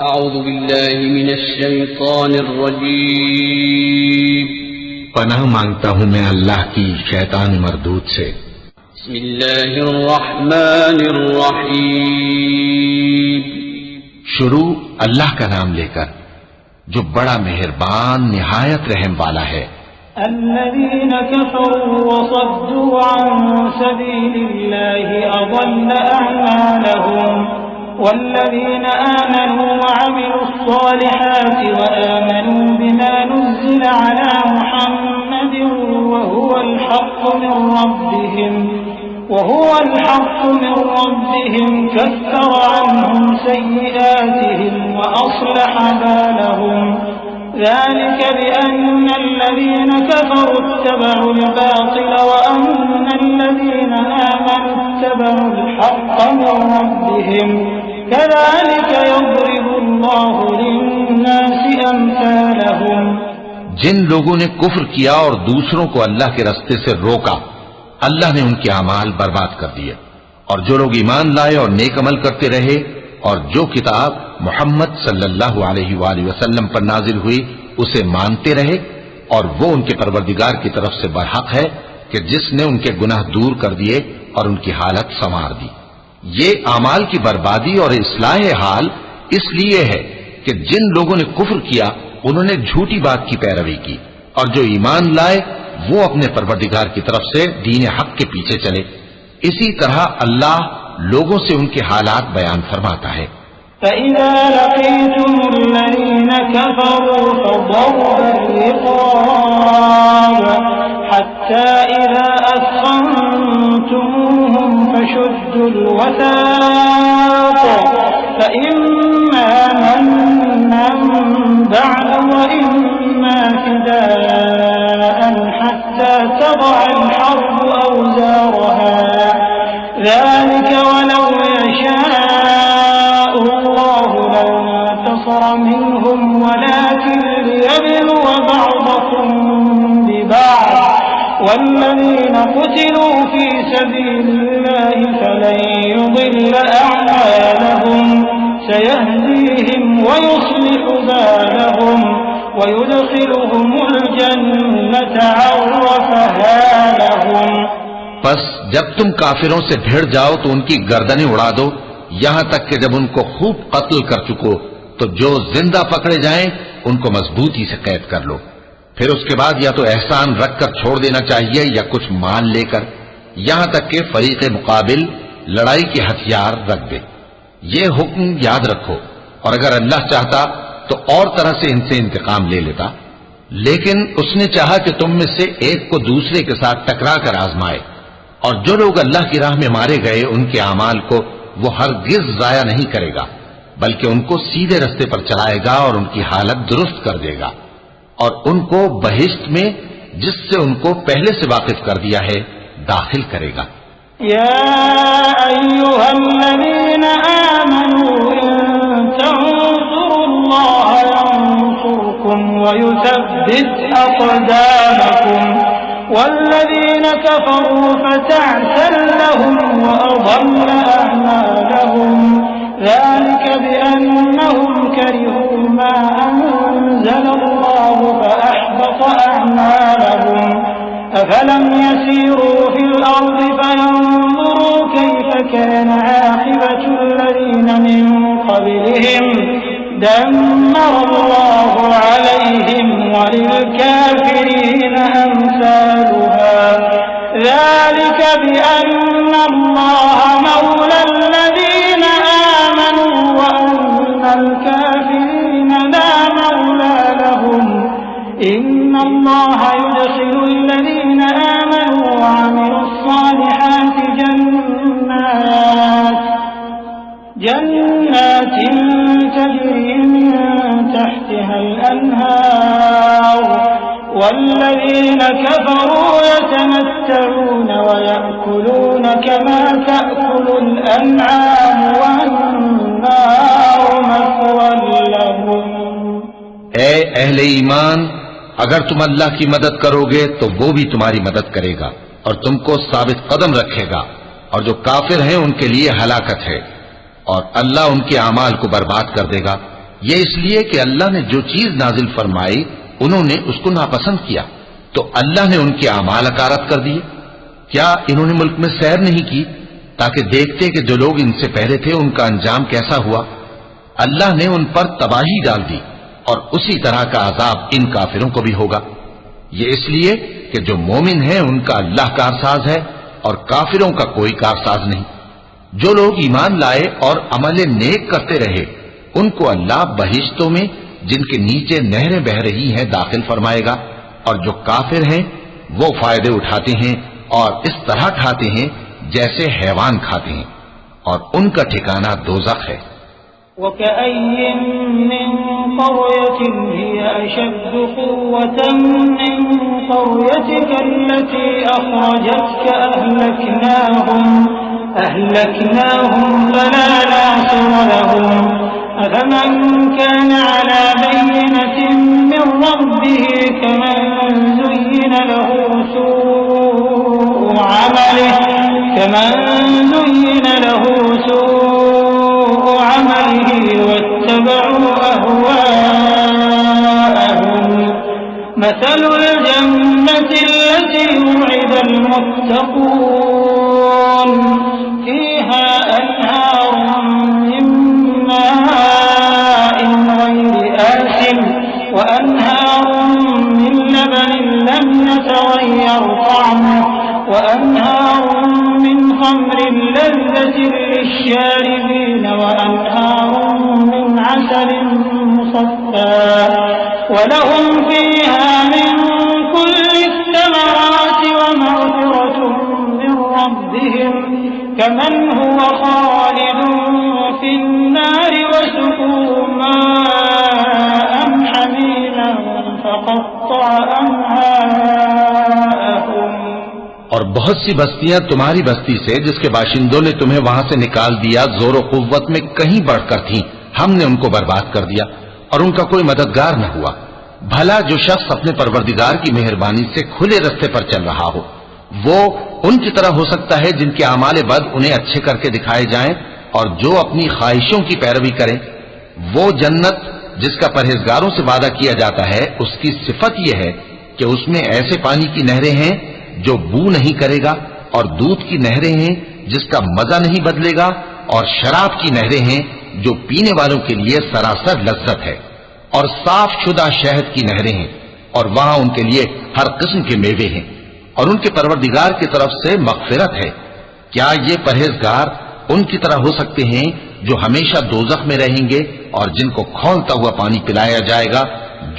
اعوذ باللہ من الشیطان الرجیم پناہ مانگتا ہوں میں اللہ کی شیطان مردود سے۔ بسم اللہ الرحمن الرحیم شروع اللہ کا نام لے کر جو بڑا مہربان نہایت رحم والا ہے۔ الذين كفروا وصدوا عن سبيل الله أضل أعمالهم والذين آمنوا وعملوا الصالحات وآمنوا بما نزل على محمد وهو الحق من ربهم كفر عنهم سيئاتهم وأصلح بالهم ذلك بأن الذين كفروا اتبعوا الباطل وأن الذين آمنوا اتبعوا الحق من ربهم كذلك يضرب الله للناس أمثالهم۔ جن لوگوں نے کفر کیا اور دوسروں کو اللہ کے راستے سے روکا، اللہ نے ان کے اعمال برباد کر دیے، اور جو لوگ ایمان لائے اور نیک عمل کرتے رہے اور جو کتاب محمد صلی اللہ علیہ وآلہ وسلم پر نازل ہوئی اسے مانتے رہے، اور وہ ان کے پروردگار کی طرف سے برحق ہے کہ جس نے ان کے گناہ دور کر دیے اور ان کی حالت سنوار دی۔ یہ اعمال کی بربادی اور اصلاح حال اس لیے ہے کہ جن لوگوں نے کفر کیا انہوں نے جھوٹی بات کی پیروی کی، اور جو ایمان لائے وہ اپنے پروردگار کی طرف سے دین حق کے پیچھے چلے۔ اسی طرح اللہ لوگوں سے ان کے حالات بیان فرماتا ہے۔ فَإِذَا لَقِيتُمُ الَّذِينَ كَفَرُوا فَضَرْبَ الرِّقَابِ حَتَّى إِذَا أَثْخَنتُمُوهُمْ فَشُدُّوا الْوَثَاقَ فَإِمَّا مَنًّا بَعْدُ وَإِمَّا فِدَاءً حَتَّى تَضَعَ الْحَرْبُ أَوْزَارَهَا ذلك ولو يشاء الله لانتصر منهم ولكن ليبلو بعضكم ببعض والذين قتلوا في سبيل الله فلن يضل أعمالهم سيهديهم ويصلح بالهم ويدخلهم الجنة عرفها لهم۔ پس جب تم کافروں سے بھیڑ جاؤ تو ان کی گردنیں اڑا دو یہاں تک کہ جب ان کو خوب قتل کر چکو تو جو زندہ پکڑے جائیں ان کو مضبوطی سے قید کر لو، پھر اس کے بعد یا تو احسان رکھ کر چھوڑ دینا چاہیے یا کچھ مان لے کر، یہاں تک کہ فریق مقابل لڑائی کے ہتھیار رکھ دے۔ یہ حکم یاد رکھو، اور اگر اللہ چاہتا تو اور طرح سے ان سے انتقام لے لیتا، لیکن اس نے چاہا کہ تم میں سے ایک کو دوسرے کے ساتھ ٹکرا کر آزمائے، اور جو لوگ اللہ کی راہ میں مارے گئے ان کے اعمال کو وہ ہرگز ضائع نہیں کرے گا، بلکہ ان کو سیدھے رستے پر چلائے گا اور ان کی حالت درست کر دے گا، اور ان کو بہشت میں جس سے ان کو پہلے سے واقف کر دیا ہے داخل کرے گا۔ یا ایھا الذین آمنوا ان تنصروا اللہ ینصرکم ویثبت اقدامکم والذين كفروا فتعسا لهم وأضل أعمالهم ذلك بأنهم كرهوا ما أنزل الله فأحبط أعمالهم أفلم يسيروا في الأرض فينظروا كيف كان عاقبة الذين من قبلهم دمر الله عليهم وللكافرين أمثالها ذلك بأن الله مولى الذين آمنوا وأن الكافرين لا مولى لهم إن الله يدخل الذين آمنوا وعملوا الصالحات جنات تجري من تحتها الأنهار والذين كفروا يتمتعون ويأكلون كما تأكل الأنعام والنار مثوى لهم۔ اے اہل ایمان، اگر تم اللہ کی مدد کرو گے تو وہ بھی تمہاری مدد کرے گا اور تم کو ثابت قدم رکھے گا، اور جو کافر ہیں ان کے لیے ہلاکت ہے، اور اللہ ان کے اعمال کو برباد کر دے گا۔ یہ اس لیے کہ اللہ نے جو چیز نازل فرمائی انہوں نے اس کو ناپسند کیا تو اللہ نے ان کے اعمال اکارت کر دیے۔ کیا انہوں نے ملک میں سیر نہیں کی تاکہ دیکھتے کہ جو لوگ ان سے پہلے تھے ان کا انجام کیسا ہوا؟ اللہ نے ان پر تباہی ڈال دی اور اسی طرح کا عذاب ان کافروں کو بھی ہوگا۔ یہ اس لیے کہ جو مومن ہیں ان کا اللہ کارساز ہے اور کافروں کا کوئی کارساز نہیں۔ جو لوگ ایمان لائے اور عمل نیک کرتے رہے ان کو اللہ بہشتوں میں جن کے نیچے نہریں بہ رہی ہیں داخل فرمائے گا، اور جو کافر ہیں وہ فائدے اٹھاتے ہیں اور اس طرح کھاتے ہیں جیسے حیوان کھاتے ہیں، اور ان کا ٹھکانہ دوزخ ہے۔ وَكَأَيٍّ مِّن قَرْيَةٍ هِيَ أَشَدُّ قُوَّةً مِّن قَرْيَتِكَ الَّتِي أَخْرَجَتْكَ أَهْلَكْنَاهُمْ فَلَا نَاصِرَ لَهُمْ أَفَمَن كَانَ عَلَى بَيِّنَةٍ مِّن رَّبِّهِ كَمَن زُيِّنَ له سُوءُ عَمَلِهِ وَاتَّبَعُوا أَهْوَاءَهُمْ مَثَلُ الْجَنَّةِ الَّتِي وُعِدَ الْمُتَّقُونَ فِيهَا أَنْهَارٌ مِّن مَّاءٍ غَيْرِ آسِنٍ وَأَنْهَارٌ مِّن لَّبَنٍ لَّمْ يَتَغَيَّرْ طَعْمُهُ وَأَنْهَارٌ مِّنْ خَمْرٍ لَّذَّةٍ لِّلشَّارِبِينَ وَأَنْهَارٌ مِّنْ عَسَلٍ مُّصَفًّى وَلَهُمْ فِيهَا مِن كُلِّ الثَّمَرَاتِ وَمَغْفِرَةٌ مِّن رَّبِّهِمْ كَمَنْ هُوَ خَالِدٌ فِي النَّارِ وَسُقُوا مَاءً حَمِيمًا فَقَطَّعَ أَمْعَاءَهُمْ۔ اور بہت سی بستیاں تمہاری بستی سے جس کے باشندوں نے تمہیں وہاں سے نکال دیا زور و قوت میں کہیں بڑھ کر تھیں، ہم نے ان کو برباد کر دیا اور ان کا کوئی مددگار نہ ہوا۔ بھلا جو شخص اپنے پروردگار کی مہربانی سے کھلے رستے پر چل رہا ہو وہ ان کی طرح ہو سکتا ہے جن کے اعمال بد انہیں اچھے کر کے دکھائے جائیں، اور جو اپنی خواہشوں کی پیروی کریں۔ وہ جنت جس کا پرہیزگاروں سے وعدہ کیا جاتا ہے اس کی صفت یہ ہے کہ اس میں ایسے پانی کی نہریں ہیں جو بو نہیں کرے گا، اور دودھ کی نہریں ہیں جس کا مزہ نہیں بدلے گا، اور شراب کی نہریں ہیں جو پینے والوں کے لیے سراسر لذت ہے، اور صاف شدہ شہد کی نہریں ہیں، اور وہاں ان کے لیے ہر قسم کے میوے ہیں، اور ان کے پروردگار کی طرف سے مغفرت ہے۔ کیا یہ پرہیزگار ان کی طرح ہو سکتے ہیں جو ہمیشہ دوزخ میں رہیں گے اور جن کو کھولتا ہوا پانی پلایا جائے گا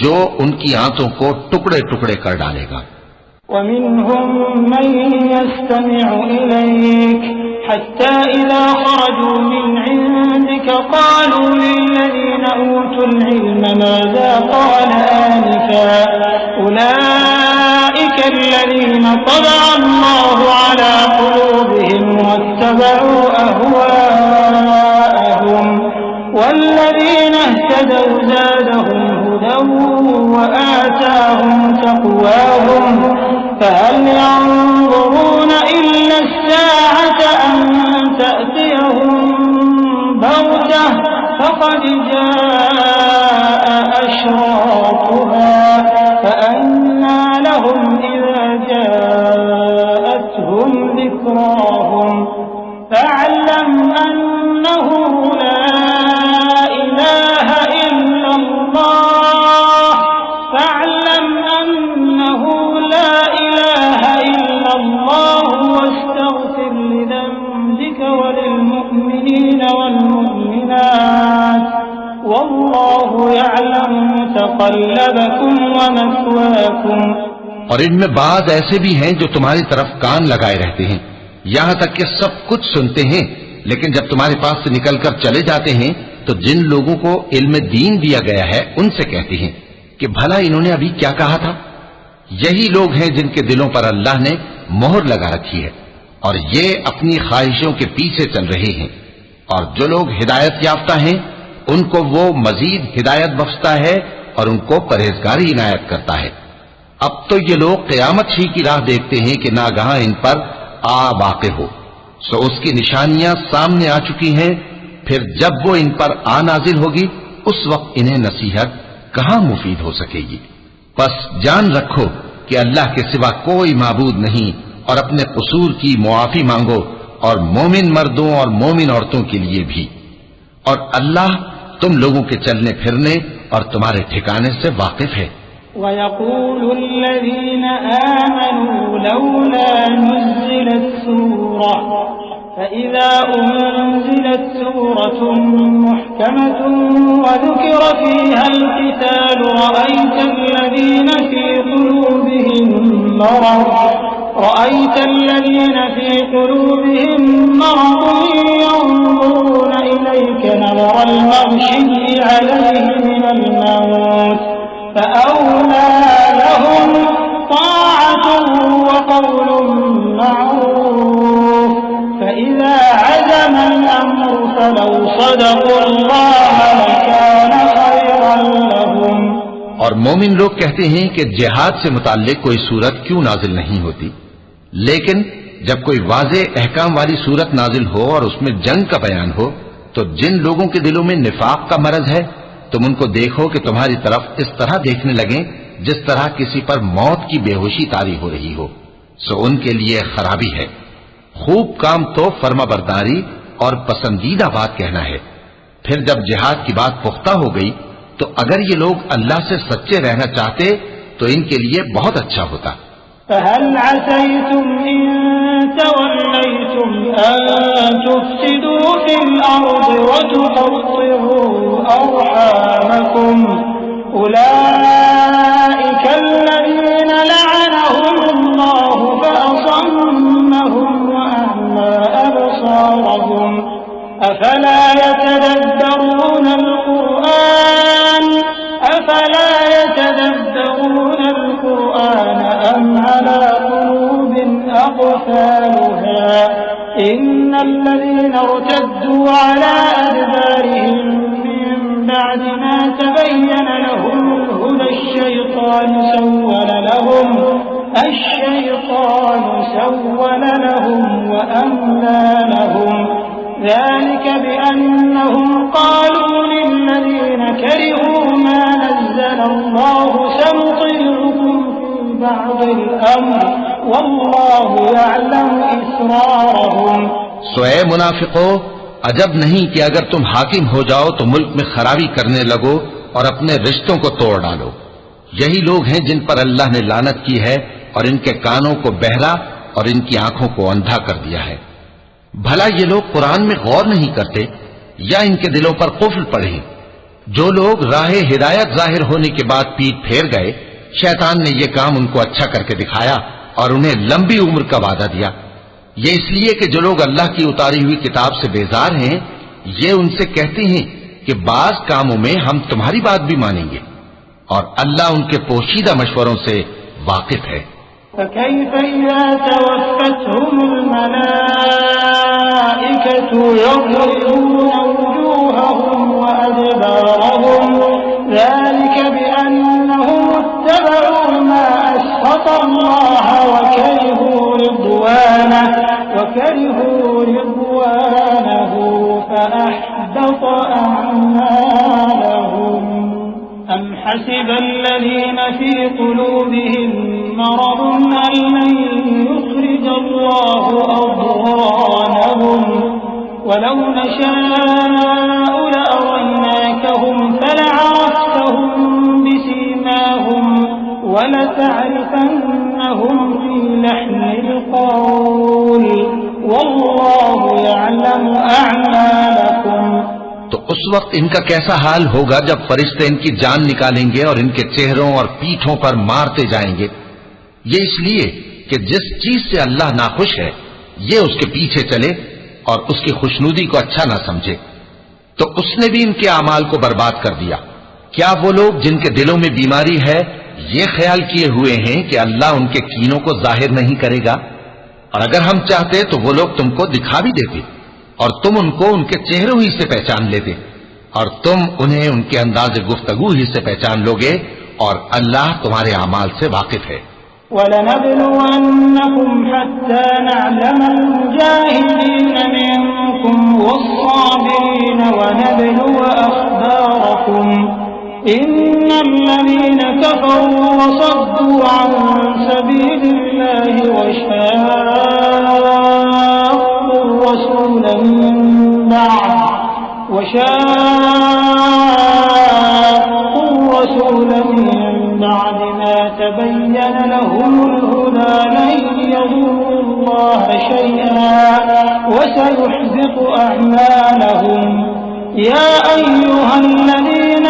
جو ان کی آنتوں کو ٹکڑے ٹکڑے کر ڈالے گا؟ وَمِنْهُمْ مَنْ يَسْتَمِعُ إِلَيْكَ حَتَّى إِذَا خَرَجُوا مِنْ عِنْدِكَ قَالُوا لِلَّذِينَ أُوتُوا الْعِلْمَ مَاذَا قَالَ آنِفًا أُولَئِكَ الَّذِينَ طَبَعَ اللَّهُ عَلَى قُلُوبِهِمْ وَاتَّبَعُوا أَهْوَاءَهُمْ وَالَّذِينَ اهْتَدَوْا زَادَهُمْ هُدًى وَآتَاهُمْ تَقْوَاهُمْ فَهَلْ يَنظُرُونَ إِلَّا السَّاعَةَ أَن تَأْتِيَهُم بَغْتَةً فَقَدْ جَاءَ أَشْرَاطُهَا فَأَنَّىٰ لَهُمْ إِذَا جَاءَتْهُمْ ذِكْرَاهُمْ فَاعْلَمْ أَنَّهُ لَا إِلَٰهَ إِلَّا اللَّهُ وَاسْتَغْفِرْ لِذَنبِكَ وَلِلْمُؤْمِنِينَ وَالْمُؤْمِنَاتِ وَاللَّهُ يَعْلَمُ مُتَقَلَّبَكُمْ وَمَثْوَاكُمْ۔ اور ان میں بعض ایسے بھی ہیں جو تمہاری طرف کان لگائے رہتے ہیں یہاں تک کہ سب کچھ سنتے ہیں، لیکن جب تمہارے پاس سے نکل کر چلے جاتے ہیں تو جن لوگوں کو علم دین دیا گیا ہے ان سے کہتے ہیں کہ بھلا انہوں نے ابھی کیا کہا تھا۔ یہی لوگ ہیں جن کے دلوں پر اللہ نے مہر لگا رکھی ہے اور یہ اپنی خواہشوں کے پیچھے چل رہے ہیں، اور جو لوگ ہدایت یافتہ ہیں ان کو وہ مزید ہدایت بخشتا ہے اور ان کو پرہیزگاری عنایت کرتا ہے۔ اب تو یہ لوگ قیامت ہی کی راہ دیکھتے ہیں کہ ناگہاں ان پر آ واقع ہو، سو اس کی نشانیاں سامنے آ چکی ہیں، پھر جب وہ ان پر آ نازل ہوگی اس وقت انہیں نصیحت کہاں مفید ہو سکے گی۔ بس جان رکھو کہ اللہ کے سوا کوئی معبود نہیں، اور اپنے قصور کی معافی مانگو، اور مومن مردوں اور مومن عورتوں کے لیے بھی، اور اللہ تم لوگوں کے چلنے پھرنے اور تمہارے ٹھکانے سے واقف ہے۔ وَيَقُولُ الَّذِينَ آمَنُوا لَوْلَا نُزِّلَتْ سُورَةٌ فَإِذَا أُنزِلَتْ سُورَةٌ مُحْكَمَةٌ وَذُكِرَ فِيهَا الْقِتَالُ رَأَيْتَ الَّذِينَ فِي قُلُوبِهِم مَّرَضٌ يَنظُرُونَ إِلَيْكَ نَظَرَ الْمَغْشِيِّ عَلَيْهِ مِنَ الْمَوْتِ فَأَوْلَىٰ لَهُمْ طَاعَةٌ وَقَوْلٌ مَّعْرُوفٌ فَإِذَا عَزَمَ الْأَمْرُ فَلَوْ صَدَقُوا اللَّهَ لَكَانَ خَيْرًا لَّهُمْ۔ اور مومن لوگ کہتے ہیں کہ جہاد سے متعلق کوئی صورت کیوں نازل نہیں ہوتی، لیکن جب کوئی واضح احکام والی صورت نازل ہو اور اس میں جنگ کا بیان ہو تو جن لوگوں کے دلوں میں نفاق کا مرض ہے تم ان کو دیکھو کہ تمہاری طرف اس طرح دیکھنے لگیں جس طرح کسی پر موت کی بے ہوشی طاری ہو رہی ہو، سو ان کے لیے خرابی ہے۔ خوب کام تو فرما برداری اور پسندیدہ بات کہنا ہے۔ پھر جب جہاد کی بات پختہ ہو گئی تو اگر یہ لوگ اللہ سے سچے رہنا چاہتے تو ان کے لیے بہت اچھا ہوتا۔ فَهَلْ عَسَيْتُمْ إِن تَوَلَّيْتُمْ أَن تُفْسِدُوا فِي الْأَرْضِ وَتُقَطِّعُوا أَرْحَامَكُمْ أُولَئِكَ الَّذِينَ لَعَنَهُمُ اللَّهُ فَأَصَمَّهُمْ وَأَعْمَىٰ أَبْصَارَهُمْ أَفَلَا يَتَدَبَّرُونَ الْقُرْآنَ أَمْ عَلَىٰ قُلُوبٍ أَقْفَالُهَا إِنَّ الَّذِينَ ارْتَدُّوا عَلَىٰ أَدْبَارِهِم مِّن بَعْدِ مَا تَبَيَّنَ لَهُمُ الْهُدَى الشَّيْطَانُ سَوَّلَ لَهُمْ وَأَمْلَىٰ لَهُمْ ذَلِكَ بِأَنَّهُمْ قَالُوا لِلَّذِينَ كَرِهُوا مَا نَزَّلَ اللَّهُ سَنُطِيعُكُمْ فِي بَعْضِ الْأَمْرِ وَاللَّهُ يَعْلَمُ إِسْرَارَهُمْ۔ سو اے منافقو، عجب نہیں کہ اگر تم حاکم ہو جاؤ تو ملک میں خرابی کرنے لگو اور اپنے رشتوں کو توڑ ڈالو۔ یہی لوگ ہیں جن پر اللہ نے لعنت کی ہے اور ان کے کانوں کو بہرا اور ان کی آنکھوں کو اندھا کر دیا ہے۔ بھلا یہ لوگ قرآن میں غور نہیں کرتے یا ان کے دلوں پر قفل پڑے؟ جو لوگ راہ ہدایت ظاہر ہونے کے بعد پیٹ پھیر گئے، شیطان نے یہ کام ان کو اچھا کر کے دکھایا اور انہیں لمبی عمر کا وعدہ دیا۔ یہ اس لیے کہ جو لوگ اللہ کی اتاری ہوئی کتاب سے بیزار ہیں یہ ان سے کہتے ہیں کہ بعض کاموں میں ہم تمہاری بات بھی مانیں گے، اور اللہ ان کے پوشیدہ مشوروں سے واقف ہے۔ فَكَيْفَ إِذَا تَوَفَّتْهُمُ الْمَلَائِكَةُ يَضْرِبُونَ وُجُوهَهُمْ وَأَدْبَارَهُمْ ذَلِكَ بِأَنَّهُمُ اتَّبَعُوا مَا أَسْخَطَ اللَّهَ وَكَرِهُوا رِضْوَانَهُ فَأَحْبَطَ أَعْمَالَهُمْ أَمْ حَسِبَ الَّذِينَ فِي قُلُوبِهِم مَّرَضٌ أَن لَّن يُخْرِجَ اللَّهُ أَضْغَانَهُمْ وَلَوْ نَشَاءُ لَأَرَيْنَاكَهُمْ فَلَعَرَفْتَهُم بِسِيمَاهُمْ وَلَتَعْرِفَنَّهُمْ فِي لَحْنِ الْقَوْلِ وَاللَّهُ يَعْلَمُ أَعْمَالَكُمْ۔ تو اس وقت ان کا کیسا حال ہوگا جب فرشتے ان کی جان نکالیں گے اور ان کے چہروں اور پیٹھوں پر مارتے جائیں گے۔ یہ اس لیے کہ جس چیز سے اللہ ناخوش ہے یہ اس کے پیچھے چلے اور اس کی خوشنودی کو اچھا نہ سمجھے، تو اس نے بھی ان کے اعمال کو برباد کر دیا۔ کیا وہ لوگ جن کے دلوں میں بیماری ہے یہ خیال کیے ہوئے ہیں کہ اللہ ان کے کینوں کو ظاہر نہیں کرے گا؟ اور اگر ہم چاہتے تو وہ لوگ تم کو دکھا بھی دیتے اور تم ان کو ان کے چہروں ہی سے پہچان لیتے، اور تم انہیں ان کے انداز گفتگو ہی سے پہچان لوگے، اور اللہ تمہارے اعمال سے واقف ہے۔ وَلَنَبْلُوَنَّكُمْ حَتَّى نَعْلَمَ الْمُجَاهِدِينَ مِنكُمْ وَالصَّابِرِينَ وَنَبْلُوَ أَخْبَارَكُمْ إِنَّ الَّذِينَ كَفَرُوا وَصَدُّوا عَن سَبِيلِ اللَّهِ وَشَاقُّوا الرَّسُولَ من بعد ما تبين لهم الهدى لن يضروا الله شيئا وسيحبط أعمالهم يا أيها الذين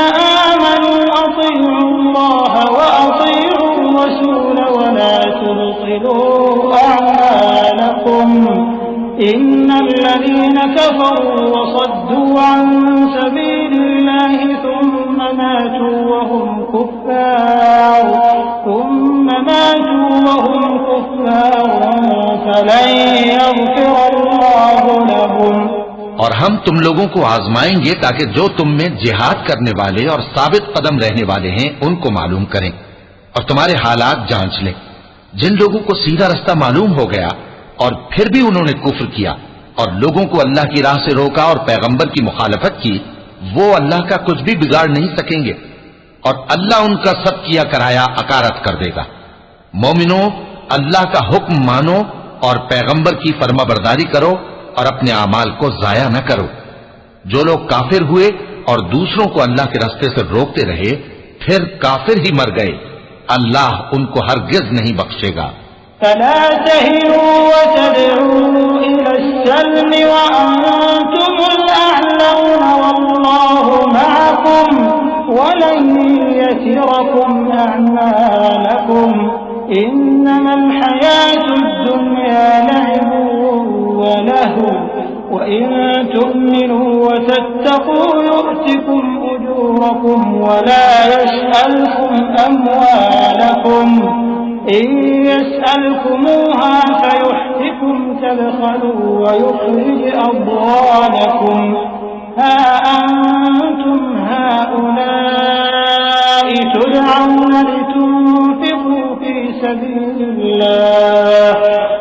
آمنوا أطيعوا الله وأطيعوا الرسول ولا تبطلوا أعمالكم إن الذين كفروا وصدوا عن سبيل الله ثم ماتوا وهم كفار فلن يغفر الله لهم. اور ہم تم لوگوں کو آزمائیں گے تاکہ جو تم میں جہاد کرنے والے اور ثابت قدم رہنے والے ہیں ان کو معلوم کریں اور تمہارے حالات جانچ لیں. جن لوگوں کو سیدھا رستہ معلوم ہو گیا اور پھر بھی انہوں نے کفر کیا اور لوگوں کو اللہ کی راہ سے روکا اور پیغمبر کی مخالفت کی، وہ اللہ کا کچھ بھی بگاڑ نہیں سکیں گے اور اللہ ان کا سب کیا کرایا اکارت کر دے گا. مومنوں، اللہ کا حکم مانو اور پیغمبر کی فرما برداری کرو اور اپنے اعمال کو ضائع نہ کرو. جو لوگ کافر ہوئے اور دوسروں کو اللہ کے راستے سے روکتے رہے پھر کافر ہی مر گئے، اللہ ان کو ہرگز نہیں بخشے گا. فلا تهنوا وتدعوا إلى السلم وأنتم الأعلون والله معكم ولن يتركم أعمالكم إنما الحياة الدنيا لعب ولهو وإن تؤمنوا وتتقوا يؤتكم أجوركم ولا يسألكم أموالكم إن يسألكموها فيحفكم تبخلوا ويخرج أضغانكم ها أنتم هؤلاء تدعون لتنفقوا في سبيل الله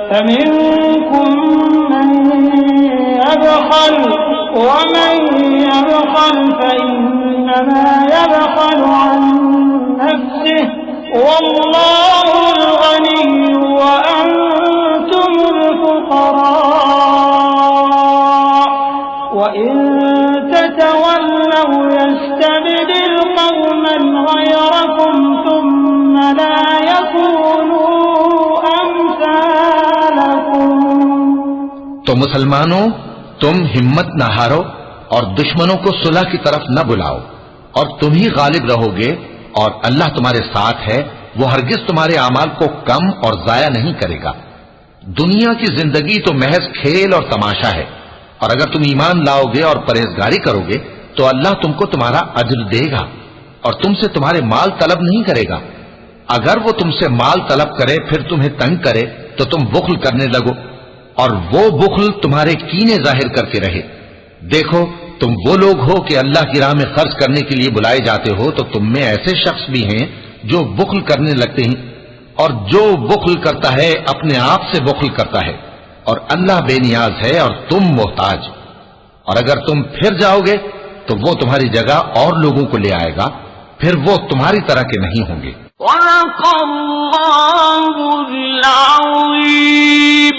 فمنكم من يبخل ومن يبخل فإنما يبخل عن نفسه والله الغني وأنتم الفقراء وإن تتولوا يستبدل قوما غيركم ثم لا يكونوا أمثالكم. تو مسلمانوں، تم ہمت نہ ہارو اور دشمنوں کو صلح کی طرف نہ بلاؤ اور تم ہی غالب رہو گے اور اللہ تمہارے ساتھ ہے، وہ ہرگز تمہارے اعمال کو کم اور ضائع نہیں کرے گا. دنیا کی زندگی تو محض کھیل اور تماشا ہے، اور اگر تم ایمان لاؤ گے اور پرہیزگاری کرو گے تو اللہ تم کو تمہارا اجر دے گا اور تم سے تمہارے مال طلب نہیں کرے گا. اگر وہ تم سے مال طلب کرے پھر تمہیں تنگ کرے تو تم بخل کرنے لگو اور وہ بخل تمہارے کینے ظاہر کر کے رہے. دیکھو، تم وہ لوگ ہو کہ اللہ کی راہ میں خرچ کرنے کے لیے بلائے جاتے ہو، تو تم میں ایسے شخص بھی ہیں جو بخل کرنے لگتے ہیں، اور جو بخل کرتا ہے اپنے آپ سے بخل کرتا ہے، اور اللہ بے نیاز ہے اور تم محتاج. اور اگر تم پھر جاؤ گے تو وہ تمہاری جگہ اور لوگوں کو لے آئے گا، پھر وہ تمہاری طرح کے نہیں ہوں گے. صدق اللہ العظیم.